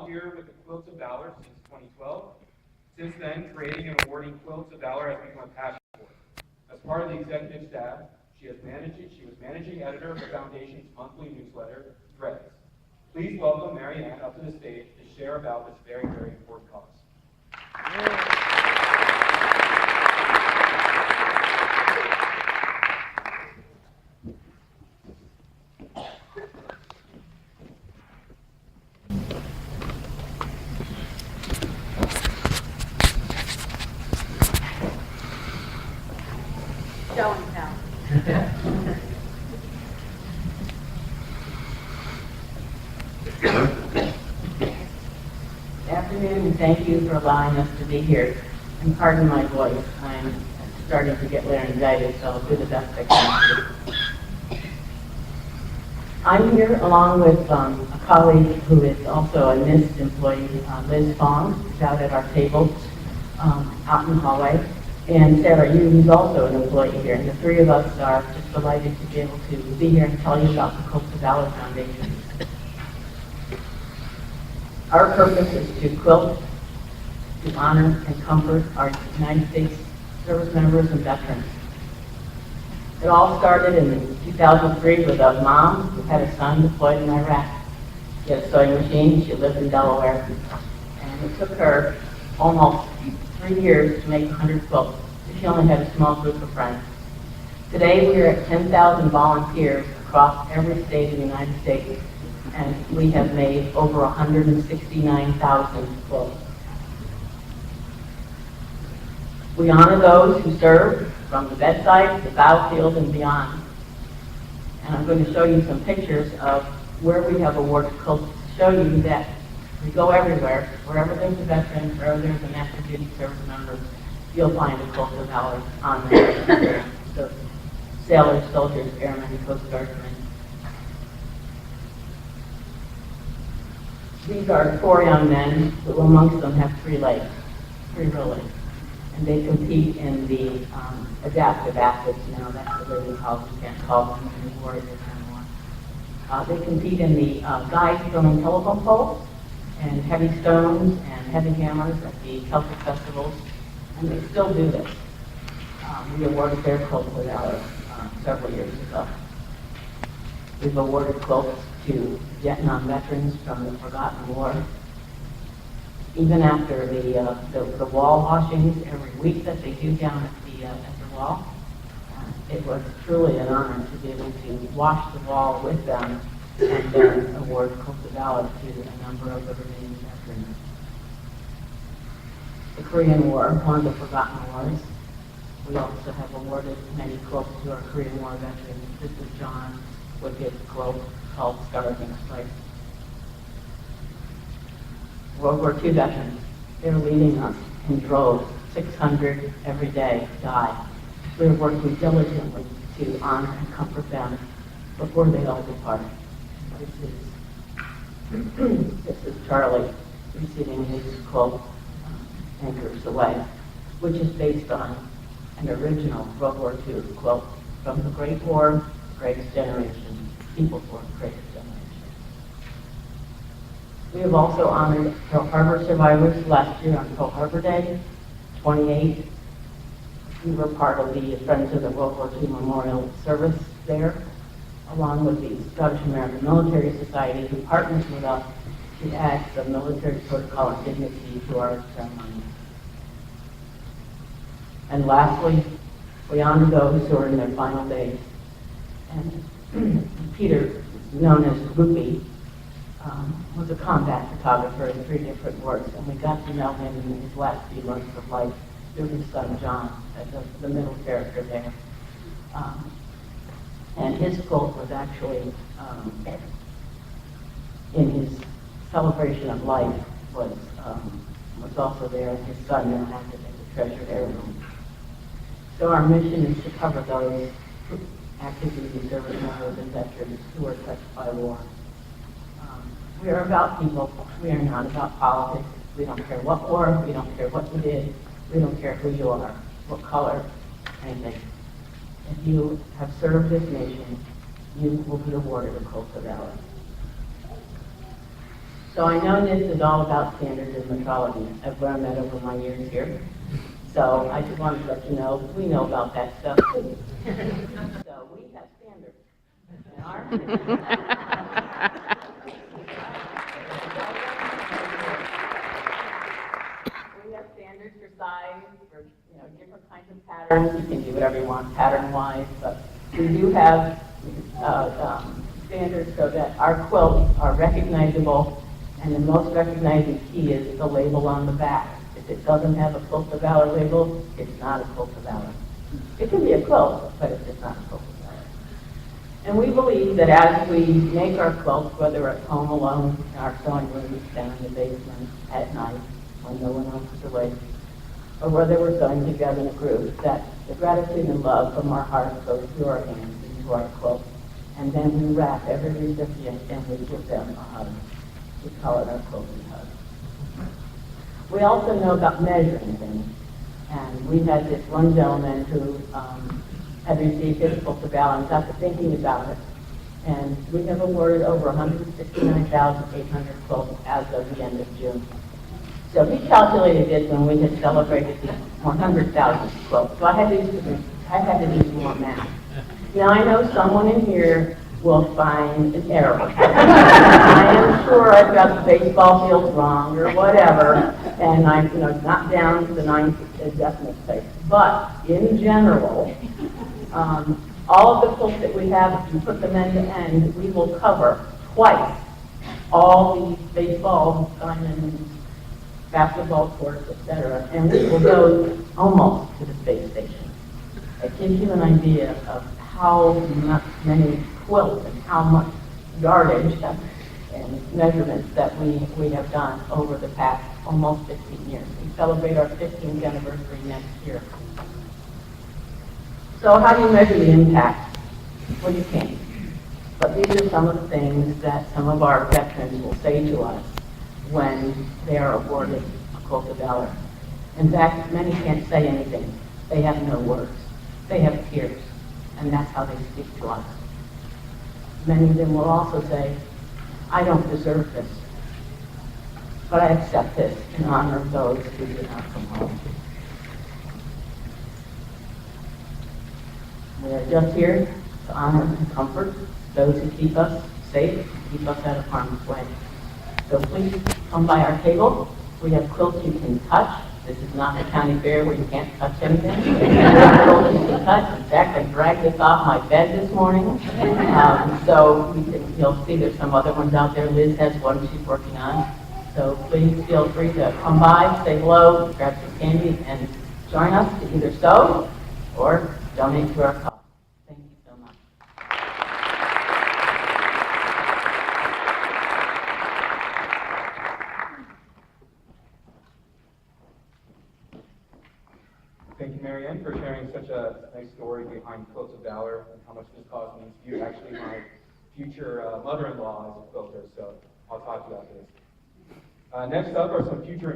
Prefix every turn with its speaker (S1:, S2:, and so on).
S1: volunteer with the Quilts of Valor since 2012. Since then, creating and awarding Quilts of Valor has become a passion for her. As part of the executive staff, she was managing editor of the Foundation's monthly newsletter, Threads. Please welcome Marianne up to the stage to share about this very, very important cause.
S2: Show and tell.
S3: Good afternoon, and thank you for allowing us to be here. And pardon my voice, I'm starting to get laryngitis, so I'll do the best I can. I'm here along with a colleague who is also a NIST employee, Liz Fong, who's out at our table out in the hallway. And Sarah Yu, who's also an employee here. And the three of us are just delighted to be able to be here and tell you about the Quilts of Valor Foundation. Our purpose is to quilt, to honor and comfort our United States service members and veterans. It all started in 2003 with a mom who had a son deployed in Iraq. She had a sewing machine. She lived in Delaware. And it took her almost 3 years to make 100 quilts. She only had a small group of friends. Today we are at 10,000 volunteers across every state in the United States, and we have made over 169,000 quilts. We honor those who serve from the bedside, the battlefield, and beyond. And I'm going to show you some pictures of where we have awarded quilts to show you that we go everywhere. Wherever there's a veteran, wherever there's an active duty service member, you'll find a Quilt of Valor on there. So sailors, soldiers, airmen, Coast Guardsmen. These are 4 young men who amongst them have 3 legs, 3 real legs. And they compete in the adaptive athletes now. That's the way we call them. We can't call them warriors anymore. They compete in the guys throwing telephone poles and heavy stones and heavy hammers at the Celtic festivals, and they still do this. We awarded their Quilt of Valor several years ago. We've awarded quilts to Vietnam veterans from the Forgotten War. Even after the wall washings every week that they do down at the wall, it was truly an honor to be able to wash the wall with them and then award Quilt of Valor to a number of the remaining veterans. The Korean War, one of the forgotten wars. We also have awarded many quilts to our Korean War veterans. This is John Wickett's quilt called Stars and Stripes. World War II veterans, they're leading us in droves, 600 every day die. We're working diligently to honor and comfort them before they all depart. This is Charlie receiving his quilt, Anchors Away, which is based on an original World War II quilt from the Great War, Greatest Generation, People's War, Greatest Generation. We have also honored Pearl Harbor survivors last year on Pearl Harbor Day, 28. We were part of the Friends of the World War II Memorial Service there, along with the Scottish American Military Society, who partners with us to add some military protocol and dignity to our ceremony. And lastly, we honor those who are in their final days. And Peter, known as Rupi, was a combat photographer in 3 different wars, and we got to know him in his last few months of life through his son John, as the middle character there. And his quilt was actually, in his celebration of life, was also there, and his son now has it as a treasured heirloom. So our mission is to cover those active duty service members and veterans who are touched by war. We are about people. We are not about politics. We don't care what war. We don't care what you did. We don't care who you are, what color, anything. If you have served this nation, you will be awarded a Quilt of Valor. So I know this is all about standards and metrology. I've learned that over my years here. So I just wanted to let you know, we know about that stuff too. So we have standards. And our we have standards for size, for different kinds of patterns. You can do whatever you want pattern-wise, but we do have standards so that our quilts are recognizable, and the most recognizing key is the label on the back. If it doesn't have a Quilt of Valor label, it's not a Quilt of Valor. It can be a quilt, but it's just not a Quilt of Valor. And we believe that as we make our quilts, whether at home alone in our sewing room down in the basement at night when no one else is awake, or whether we're sewing together in a group, that the gratitude and love from our hearts goes through our hands into our quilt. And then we wrap every recipient and we give them a hug. We call it our quilting hug. We also know about measuring things. And we had this one gentleman who had received his Quilt of Valor and got to thinking about it. And we have awarded over 169,800 quilts as of the end of June. So he calculated this when we had celebrated the 100,000 quilts. So I had to do some more math. Now I know someone in here will find an error. I am sure I've got the baseball fields wrong or whatever, and I'm not down to the 9th decimal place. But in general, all of the quilts that we have, if you put them end to end, we will cover twice all the baseball diamonds, basketball courts, etc., and we will go almost to the space station. It gives you an idea of how many quilts and how much yardage and measurements that we have done over the past almost 15 years. We celebrate our 15th anniversary next year. So how do you measure the impact? Well, you can't. But these are some of the things that some of our veterans will say to us when they are awarded a Quilt of Valor. In fact, many can't say anything. They have no words. They have tears, and that's how they speak to us. Many of them will also say, I don't deserve this, but I accept this in honor of those who did not come home. We are just here to honor and comfort those who keep us safe, keep us out of harm's way. So please come by our table. We have quilts you can touch. This is not the county fair where you can't touch anything. Quilts you can touch. In fact, I dragged this off my bed this morning. So you'll see there's some other ones out there. Liz has one she's working on. So please feel free to come by, say hello, grab some candy, and join us to either sew or donate to our cause. Thank you so much.
S1: Thank you, Mary Ann, for sharing such a nice story behind Quilts of Valor and how much this cause means to you. Actually, my future mother-in-law is a quilter, so I'll talk to you after this. Next up are some future